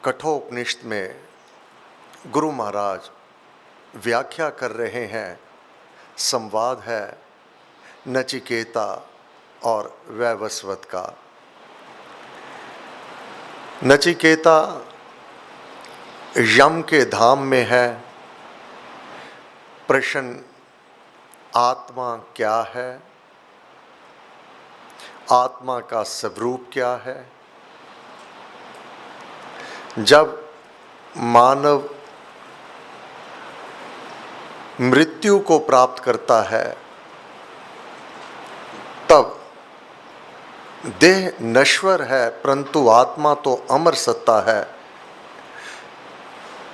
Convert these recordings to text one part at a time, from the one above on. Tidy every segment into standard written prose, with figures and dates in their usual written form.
कठोपनिषद में गुरु महाराज व्याख्या कर रहे हैं। संवाद है नचिकेता और वैवस्वत का। नचिकेता यम के धाम में है। प्रश्न आत्मा क्या है, आत्मा का स्वरूप क्या है। जब मानव मृत्यु को प्राप्त करता है तब देह नश्वर है, परंतु आत्मा तो अमर सत्ता है।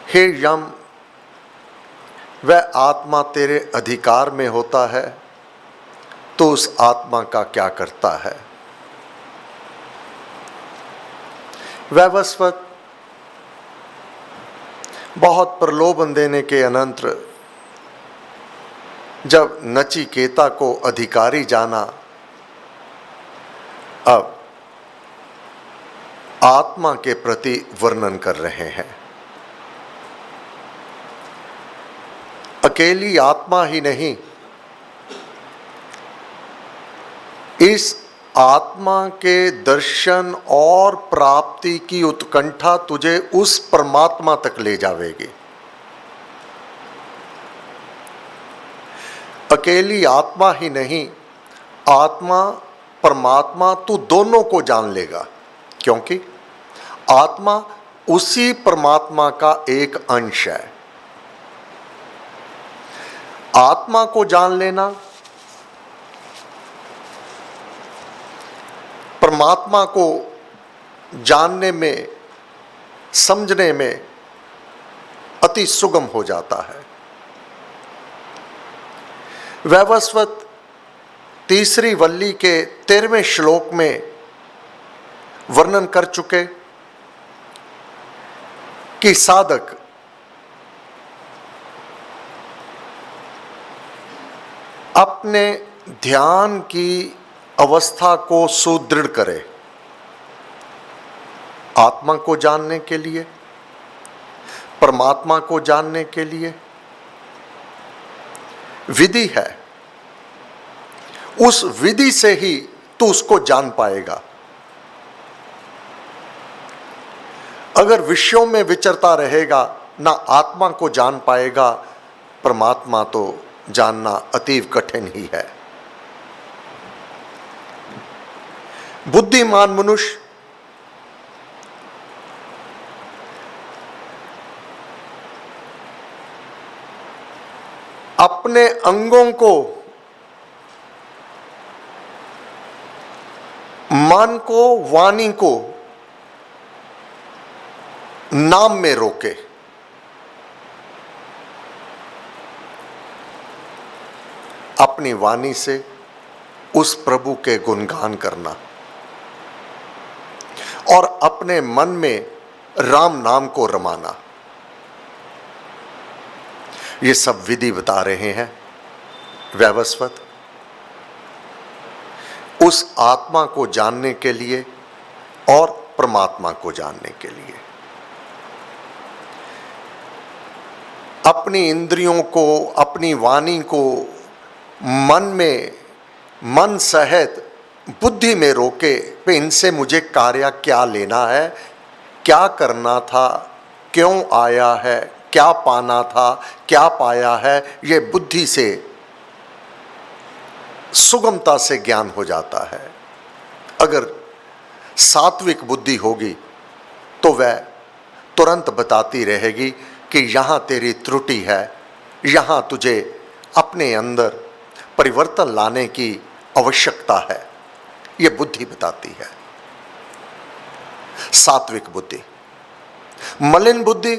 हे यम, वह आत्मा तेरे अधिकार में होता है तो उस आत्मा का क्या करता है। वैवस्वत बहुत प्रलोभन देने के अनंतर जब नचिकेता को अधिकारी जाना, अब आत्मा के प्रति वर्णन कर रहे हैं। अकेली आत्मा ही नहीं, इस आत्मा के दर्शन और प्राप्ति की उत्कंठा तुझे उस परमात्मा तक ले जावेगी। अकेली आत्मा ही नहीं, आत्मा परमात्मा तू दोनों को जान लेगा, क्योंकि आत्मा उसी परमात्मा का एक अंश है। आत्मा को जान लेना परमात्मा को जानने में, समझने में अति सुगम हो जाता है। वैवस्वत तीसरी वल्ली के 13वें श्लोक में वर्णन कर चुके कि साधक अपने ध्यान की अवस्था को सुदृढ़ करे। आत्मा को जानने के लिए, परमात्मा को जानने के लिए विधि है। उस विधि से ही तू उसको जान पाएगा। अगर विषयों में विचरता रहेगा, ना आत्मा को जान पाएगा। परमात्मा तो जानना अतीव कठिन ही है। बुद्धिमान मनुष्य अपने अंगों को, मन को, वाणी को नाम में रोके। अपनी वाणी से उस प्रभु के गुणगान करना और अपने मन में राम नाम को रमाना, ये सब विधि बता रहे हैं वैवस्वत। उस आत्मा को जानने के लिए और परमात्मा को जानने के लिए अपनी इंद्रियों को, अपनी वाणी को मन में, मन सहित बुद्धि में रोके पे इनसे मुझे कार्य क्या लेना है, क्या करना था, क्यों आया है, क्या पाना था, क्या पाया है, ये बुद्धि से सुगमता से ज्ञान हो जाता है। अगर सात्विक बुद्धि होगी तो वह तुरंत बताती रहेगी कि यहाँ तेरी त्रुटि है, यहाँ तुझे अपने अंदर परिवर्तन लाने की आवश्यकता है। ये बुद्धि बताती है, सात्विक बुद्धि। मलिन बुद्धि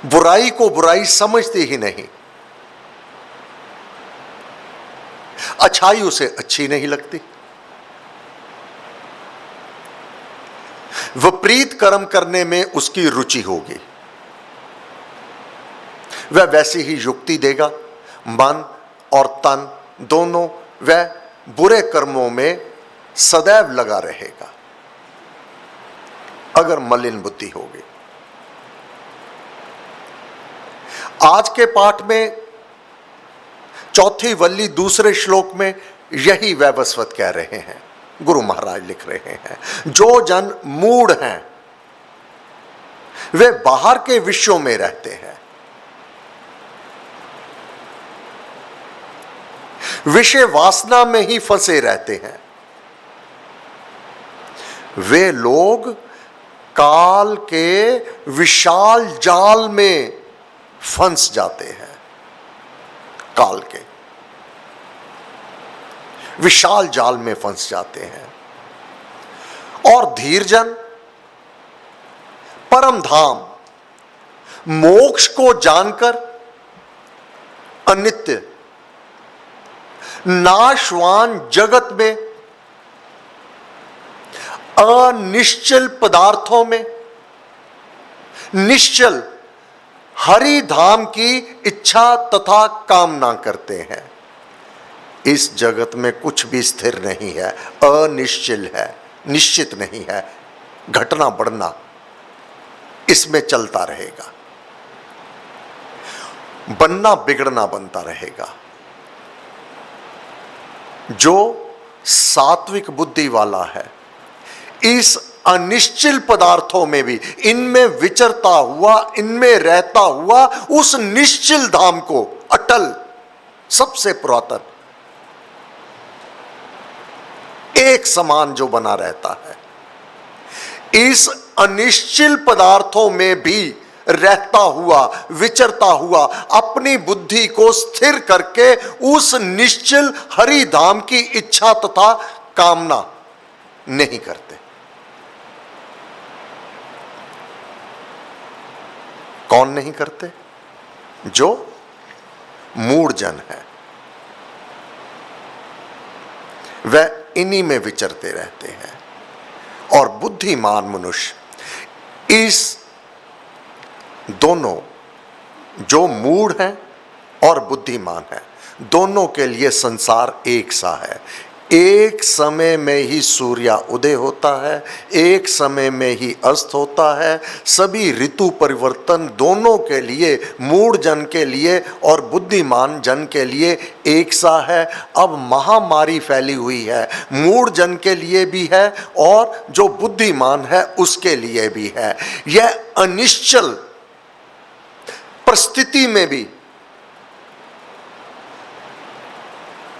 बुराई को बुराई समझती ही नहीं, अच्छाई उसे अच्छी नहीं लगती। विपरीत कर्म करने में उसकी रुचि होगी, वह वैसी ही युक्ति देगा। मन और तन दोनों वह बुरे कर्मों में सदैव लगा रहेगा। अगर मलिन बुद्धि होगी। आज के पाठ में चौथी वल्ली दूसरे श्लोक में यही वैवस्वत कह रहे हैं, गुरु महाराज लिख रहे हैं। जो जन मूढ़ हैं वे बाहर के विषयों में रहते हैं, विषय वासना में ही फंसे रहते हैं। वे लोग काल के विशाल जाल में फंस जाते हैं। काल के विशाल जाल में फंस जाते हैं। और धीरजन परम धाम मोक्ष को जानकर अनित्य नाशवान जगत में अनिश्चल पदार्थों में निश्चल हरि धाम की इच्छा तथा कामना करते हैं। इस जगत में कुछ भी स्थिर नहीं है, अनिश्चल है, निश्चित नहीं है। घटना बढ़ना इसमें चलता रहेगा, बनना बिगड़ना बनता रहेगा। जो सात्विक बुद्धि वाला है इस अनिश्चित पदार्थों में भी इनमें विचरता हुआ, इनमें रहता हुआ उस निश्चल धाम को, अटल सबसे पुरातन एक समान जो बना रहता है, इस अनिश्चित पदार्थों में भी रहता हुआ, विचरता हुआ अपनी बुद्धि को स्थिर करके उस निश्चल हरि धाम की इच्छा तथा कामना नहीं करते। कौन नहीं करते? जो मूढ़ जन है, वह इन्हीं में विचरते रहते हैं। और बुद्धिमान मनुष्य इस दोनों, जो मूढ़ हैं और बुद्धिमान है, दोनों के लिए संसार एक सा है। एक समय में ही सूर्य उदय होता है, एक समय में ही अस्त होता है। सभी ऋतु परिवर्तन दोनों के लिए, मूढ़ जन के लिए और बुद्धिमान जन के लिए एक सा है। अब महामारी फैली हुई है, मूढ़ जन के लिए भी है और जो बुद्धिमान है उसके लिए भी है। यह अनिश्चल परिस्थिति में भी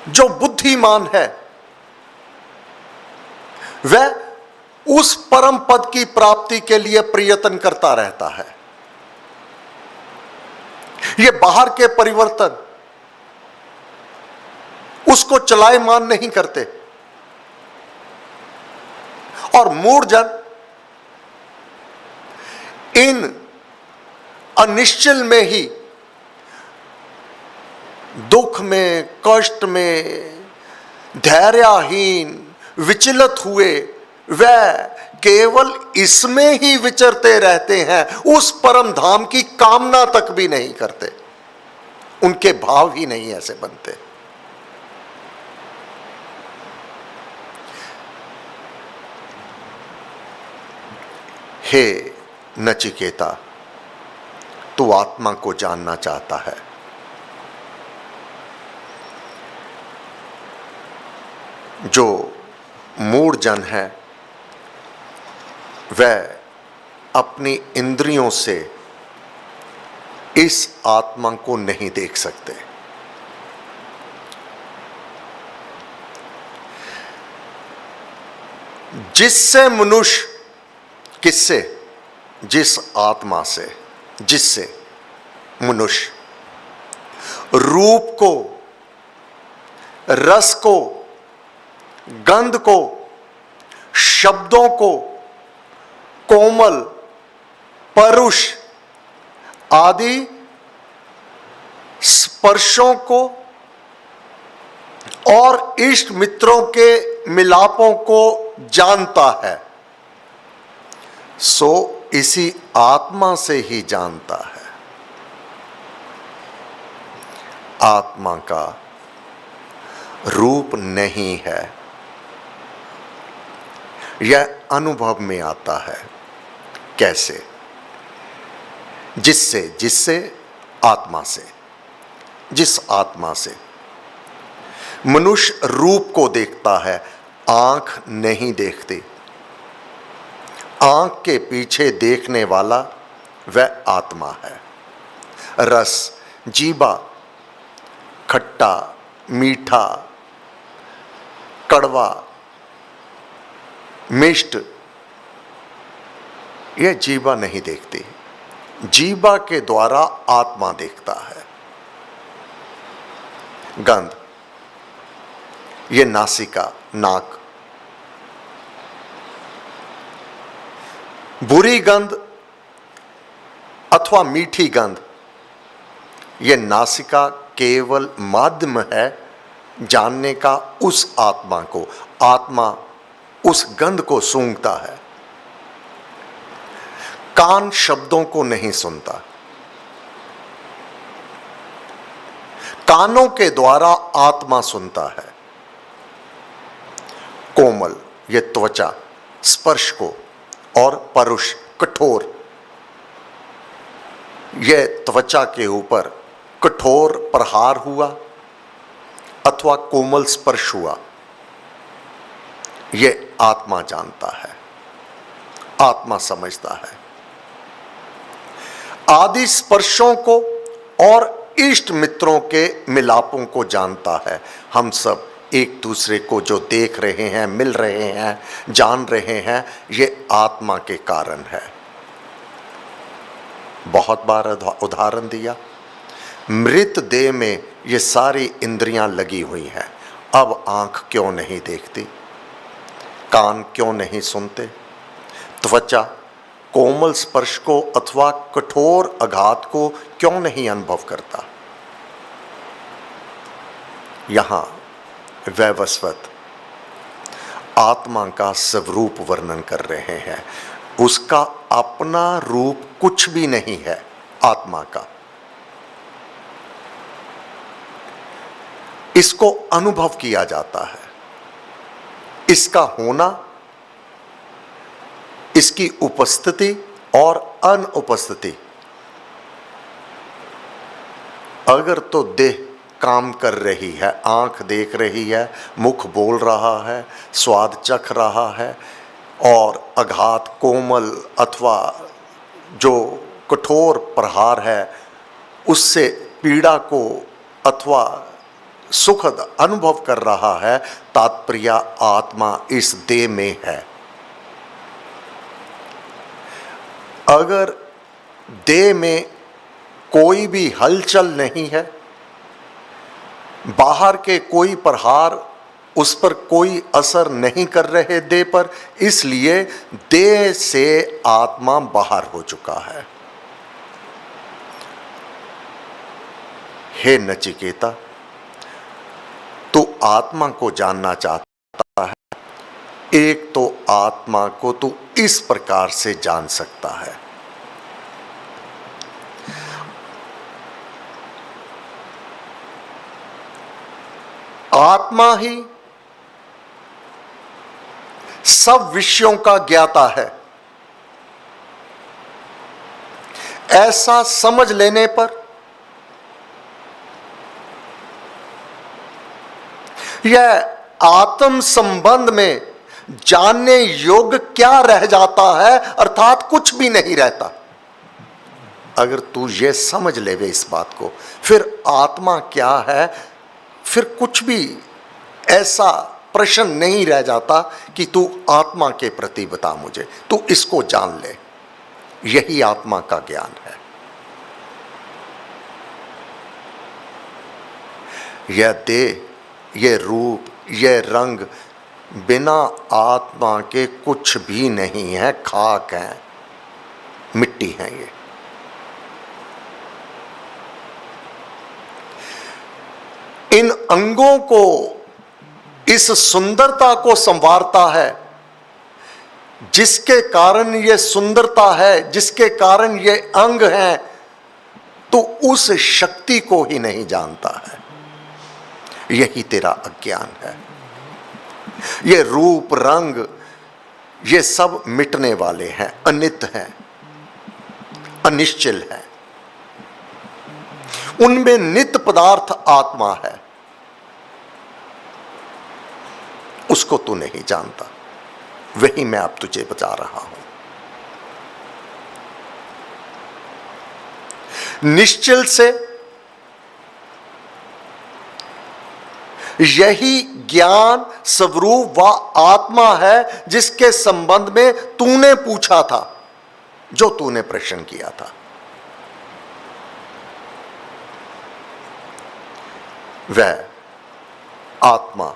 जो बुद्धिमान है वह उस परम पद की प्राप्ति के लिए प्रयत्न करता रहता है। ये बाहर के परिवर्तन उसको चलायमान नहीं करते। और मूढ़ जन इन अनिश्चल में ही, दुख में, कष्ट में, धैर्यहीन, विचलित हुए, वह केवल इसमें ही विचरते रहते हैं, उस परम धाम की कामना तक भी नहीं करते। उनके भाव ही नहीं ऐसे बनते। हे नचिकेता, तू आत्मा को जानना चाहता है। जो मूढ़ जन है वह अपनी इंद्रियों से इस आत्मा को नहीं देख सकते। जिससे मनुष्य, किससे? जिस आत्मा से, जिससे मनुष्य रूप को, रस को, गंध को, शब्दों को, कोमल, परुष आदि स्पर्शों को और इष्ट मित्रों के मिलापों को जानता है, सो इसी आत्मा से ही जानता है। आत्मा का रूप नहीं है, यह अनुभव में आता है। कैसे? जिससे आत्मा से, जिस आत्मा से मनुष्य रूप को देखता है, आंख नहीं देखती। आंख के पीछे देखने वाला वह आत्मा है। रस, जीवा, खट्टा, मीठा, कड़वा, मिष्ट, यह जीवा नहीं देखती। जीवा के द्वारा आत्मा देखता है। गंध, ये नासिका, नाक। बुरी गंध अथवा मीठी गंध, ये नासिका केवल माध्यम है जानने का उस आत्मा को। आत्मा उस गंध को सूंघता है। कान शब्दों को नहीं सुनता। कानों के द्वारा आत्मा सुनता है। कोमल, ये त्वचा, स्पर्श को, और परुष, कठोर, यह त्वचा के ऊपर कठोर प्रहार हुआ अथवा कोमल स्पर्श हुआ, यह आत्मा जानता है, आत्मा समझता है। आदि स्पर्शों को और इष्ट मित्रों के मिलापों को जानता है। हम सब एक दूसरे को जो देख रहे हैं, मिल रहे हैं, जान रहे हैं, ये आत्मा के कारण है। बहुत बार उदाहरण दिया। मृत देह में ये सारी इंद्रियां लगी हुई हैं। अब आंख क्यों नहीं देखती? कान क्यों नहीं सुनते? त्वचा कोमल स्पर्श को अथवा कठोर आघात को क्यों नहीं अनुभव करता? यहां वैवस्वत आत्मा का स्वरूप वर्णन कर रहे हैं। उसका अपना रूप कुछ भी नहीं है। आत्मा का इसको अनुभव किया जाता है। इसका होना, इसकी उपस्थिति और अनुपस्थिति। अगर तो देह काम कर रही है, आंख देख रही है, मुख बोल रहा है, स्वाद चख रहा है, और आघात कोमल अथवा जो कठोर प्रहार है उससे पीड़ा को अथवा सुखद अनुभव कर रहा है, तात्पर्य आत्मा इस देह में है। अगर देह में कोई भी हलचल नहीं है, बाहर के कोई प्रहार उस पर कोई असर नहीं कर रहे देह पर, इसलिए देह से आत्मा बाहर हो चुका है। हे नचिकेता, तू आत्मा को जानना चाहता है, एक तो आत्मा को तू इस प्रकार से जान सकता है। आत्मा ही सब विषयों का ज्ञाता है। ऐसा समझ लेने पर यह आत्म संबंध में जानने योग्य क्या रह जाता है, अर्थात कुछ भी नहीं रहता। अगर तू ये समझ लेवे इस बात को, फिर आत्मा क्या है, फिर कुछ भी ऐसा प्रश्न नहीं रह जाता कि तू आत्मा के प्रति बता मुझे, तू इसको जान ले। यही आत्मा का ज्ञान है। यह देह, यह रूप, यह रंग बिना आत्मा के कुछ भी नहीं है, खाक है, मिट्टी है। ये इन अंगों को, इस सुंदरता को संवारता है, जिसके कारण ये सुंदरता है, जिसके कारण ये अंग हैं, तो उस शक्ति को ही नहीं जानता है। यही तेरा अज्ञान है। ये रूप रंग, ये सब मिटने वाले हैं, अनित्य हैं। अनिश्चल हैं, उनमें नित्य पदार्थ आत्मा है, उसको तू नहीं जानता, वही मैं अब तुझे बता रहा हूं। निश्चल से यही ज्ञान स्वरूप व आत्मा है जिसके संबंध में तूने पूछा था, जो तूने प्रश्न किया था। वह आत्मा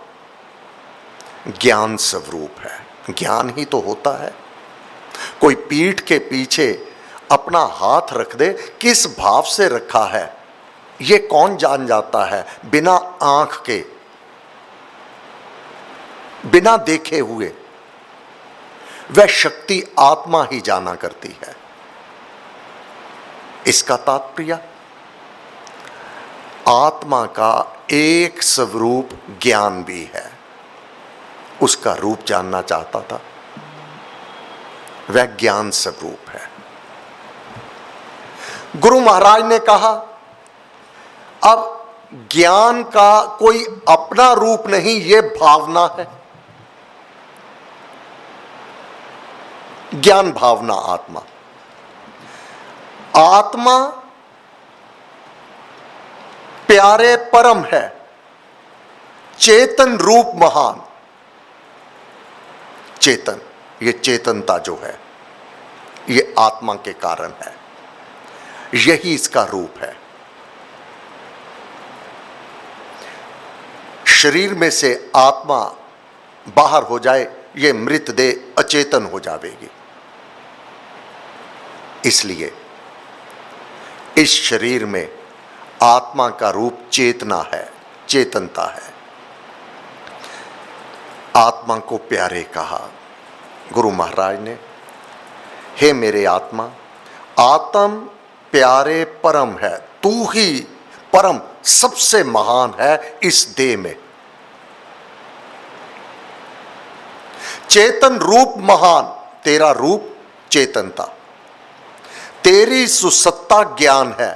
ज्ञान स्वरूप है। ज्ञान ही तो होता है। कोई पीठ के पीछे अपना हाथ रख दे, किस भाव से रखा है ये कौन जान जाता है? बिना आंख के, बिना देखे हुए वह शक्ति आत्मा ही जाना करती है। इसका तात्पर्य आत्मा का एक स्वरूप ज्ञान भी है। उसका रूप जानना चाहता था, वह ज्ञान स्वरूप है। गुरु महाराज ने कहा अब ज्ञान का कोई अपना रूप नहीं, यह भावना है। ज्ञान भावना आत्मा, आत्मा प्यारे परम है, चेतन रूप महान। चेतन, ये चेतनता जो है ये आत्मा के कारण है, यही इसका रूप है। शरीर में से आत्मा बाहर हो जाए, ये मृत देह अचेतन हो जाएगी। इसलिए इस शरीर में आत्मा का रूप चेतना है, चेतनता है। आत्मा को प्यारे कहा गुरु महाराज ने। हे मेरे आत्मा, आत्म प्यारे परम है, तू ही परम सबसे महान है इस देह में। चेतन रूप महान, तेरा रूप चेतनता, तेरी सुसत्ता ज्ञान है।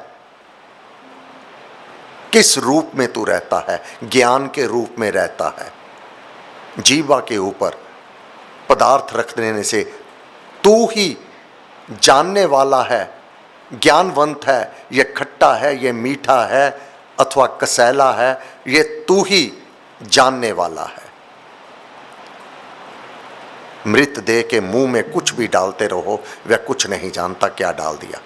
किस रूप में तू रहता है? ज्ञान के रूप में रहता है। जीवा के ऊपर पदार्थ रख देने से तू ही जानने वाला है, ज्ञानवंत है। ये खट्टा है, ये मीठा है अथवा कसैला है, ये तू ही जानने वाला है। मृत देह के मुंह में कुछ भी डालते रहो, वह कुछ नहीं जानता क्या डाल दिया,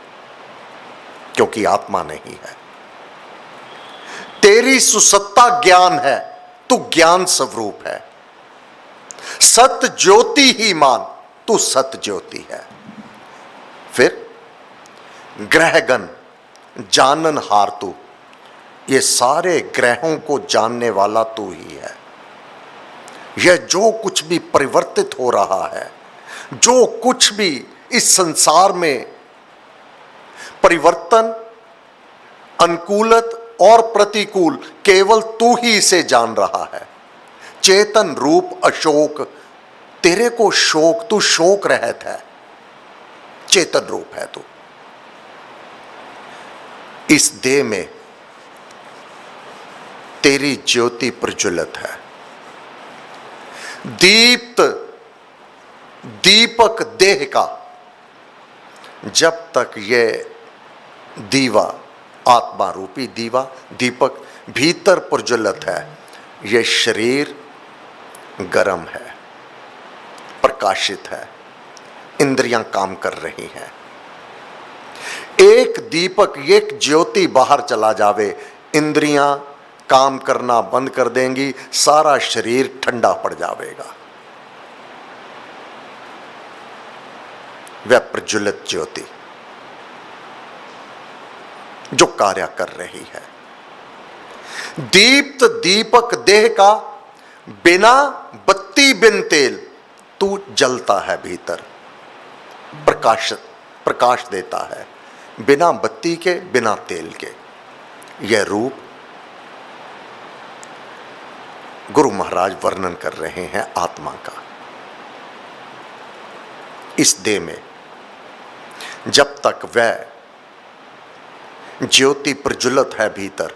क्योंकि आत्मा नहीं है। तेरी सुसत्ता ज्ञान है, तू ज्ञान स्वरूप है। सत्य ज्योति ही मान, तू सत्य ज्योति है। फिर ग्रहगण जानन हार तू, ये सारे ग्रहों को जानने वाला तू ही है। यह जो कुछ भी परिवर्तित हो रहा है, जो कुछ भी इस संसार में परिवर्तन, अनुकूलत और प्रतिकूल, केवल तू ही इसे जान रहा है। चेतन रूप अशोक, तेरे को शोक, तू शोक रहत है, चेतन रूप है तू। इस देह में तेरी ज्योति प्रज्वलित है। दीप्त दीपक देह का, जब तक यह दीवा, आत्मा रूपी दीवा, दीपक भीतर प्रज्वलित है, यह शरीर गर्म है, प्रकाशित है, इंद्रियां काम कर रही हैं। एक दीपक, एक ज्योति बाहर चला जावे, इंद्रियां काम करना बंद कर देंगी, सारा शरीर ठंडा पड़ जाएगा। वह प्रज्वलित ज्योति जो कार्य कर रही है। दीप्त दीपक देह का, बिना बत्ती बिन तेल तू जलता है भीतर, प्रकाश देता है, बिना बत्ती के, बिना तेल के। यह रूप गुरु महाराज वर्णन कर रहे हैं आत्मा का। इस देह में जब तक वह ज्योति प्रज्वलित है भीतर।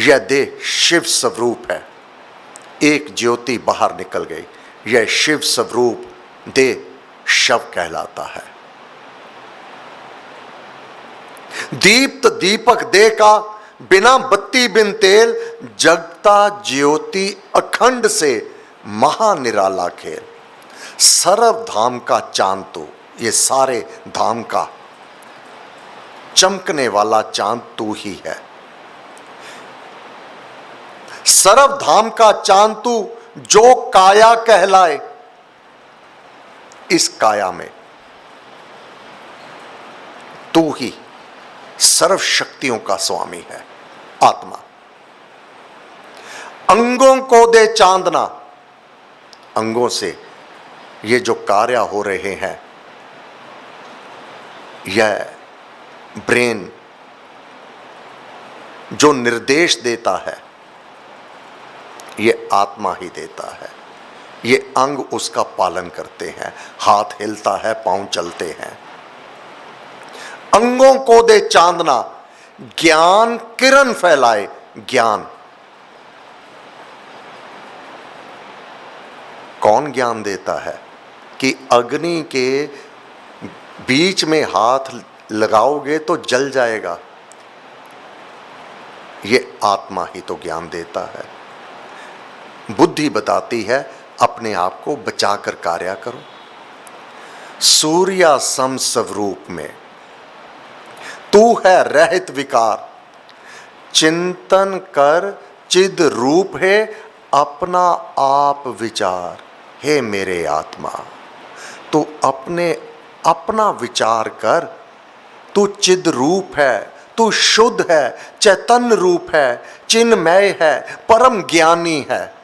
यह देह शिव स्वरूप है। एक ज्योति बाहर निकल गई, यह शिव स्वरूप देह शव कहलाता है। दीप्त दीपक दे का बिना बत्ती बिन तेल, जगता ज्योति अखंड से महानिराला खेल। सर्व धाम का चांद तू, ये सारे धाम का चमकने वाला चांद तू ही है। सर्व धाम का चांद तू जो काया कहलाए, इस काया में तू ही सर्व शक्तियों का स्वामी है, आत्मा। अंगों को दे चांदना, अंगों से ये जो कार्य हो रहे हैं, यह ब्रेन जो निर्देश देता है, ये आत्मा ही देता है। ये अंग उसका पालन करते हैं, हाथ हिलता है, पांव चलते हैं। अंगों को दे चांदना, ज्ञान किरण फैलाए। ज्ञान कौन ज्ञान देता है कि अग्नि के बीच में हाथ लगाओगे तो जल जाएगा? ये आत्मा ही तो ज्ञान देता है। बुद्धि बताती है अपने आप को बचाकर कार्य करो। सूर्या सम स्वरूप में तू है रहित विकार, चिंतन कर चिद रूप है अपना आप विचार। हे मेरे आत्मा, तू अपना विचार कर। तू चिद रूप है, तू शुद्ध है, चैतन्य रूप है, चिन्मय है, परम ज्ञानी है।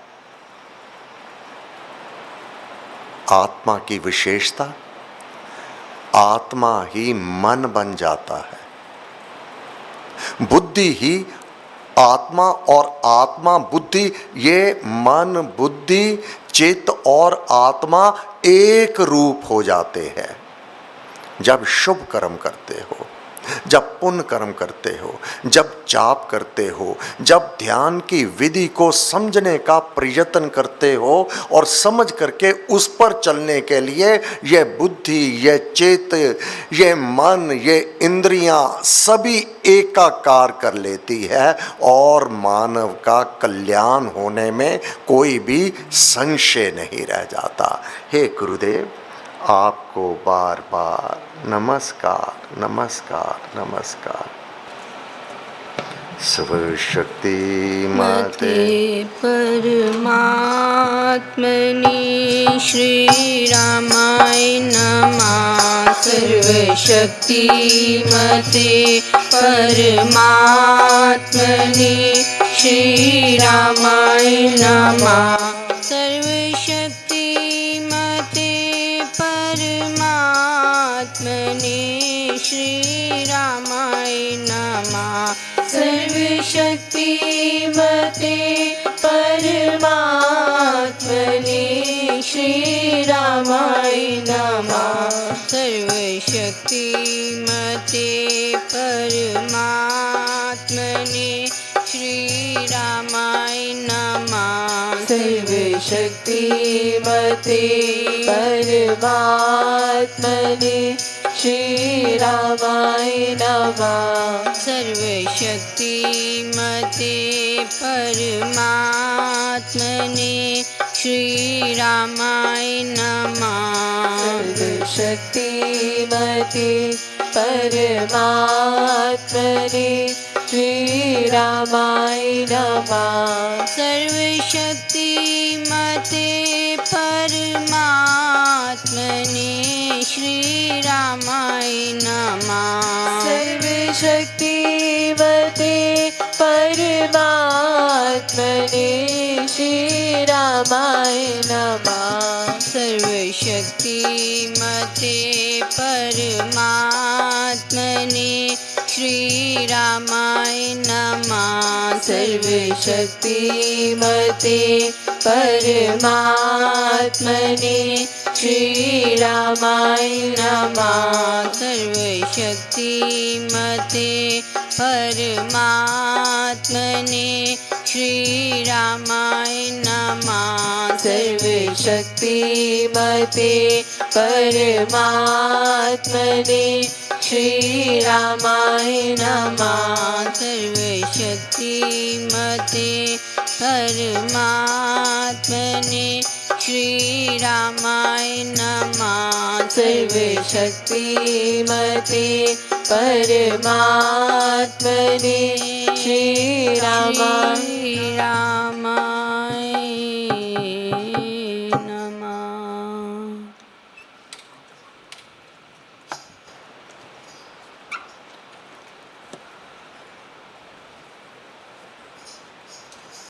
आत्मा की विशेषता, आत्मा ही मन बन जाता है। बुद्धि ही आत्मा, और आत्मा बुद्धि, ये मन बुद्धि चित्त और आत्मा एक रूप हो जाते हैं। जब शुभ कर्म करते हो, जब पुण्य कर्म करते हो, जब जाप करते हो, जब ध्यान की विधि को समझने का प्रयत्न करते हो और समझ करके उस पर चलने के लिए ये बुद्धि, ये चेत, ये मन, ये इंद्रियां सभी एकाकार कर लेती है और मानव का कल्याण होने में कोई भी संशय नहीं रह जाता। हे गुरुदेव, आपको बार बार नमस्कार, नमस्कार, नमस्कार। सर्वशक्तिमते परमात्मने श्री रामाय नमः। सर्वशक्तिमते परमात्मने श्री रामाय नमः। सर्वशक्तिमते परमात्मने श्री रामाय नमः। सर्वशक्तिमते परमात्मने श्री रामाय नमः। सर्वशक्तिमते परमात्मने श्री रामाय नमः। सर्वशक्तिमते परमात्मने श्री रामाय नमः। सर्वशक्तिमते परमात्मने श्री रामाय नमः। सर्वशक्तिमते परमात्मने श्री रामाय नमः। सर्वशक्तिमते परमात्मने श्री रामाय नमः। सर्वशक्तिमते परमात्मने श्री रामाय नमः। सर्वशक्तिमते परमात्मने श्री रामाय नमः। सर्वशक्तिमते परमात्मने श्रीरामाय नमः। सर्वशक्तिमते परमात्मने श्रीरामाय नमः। सर्वशक्तिमते परमात्मने श्रीरामाय नमः। सर्वशक्तिमते परमात्मने श्रीरामाय नमः। सर्वशक्तिमते परमात्मने श्रीरामाय श्रीराम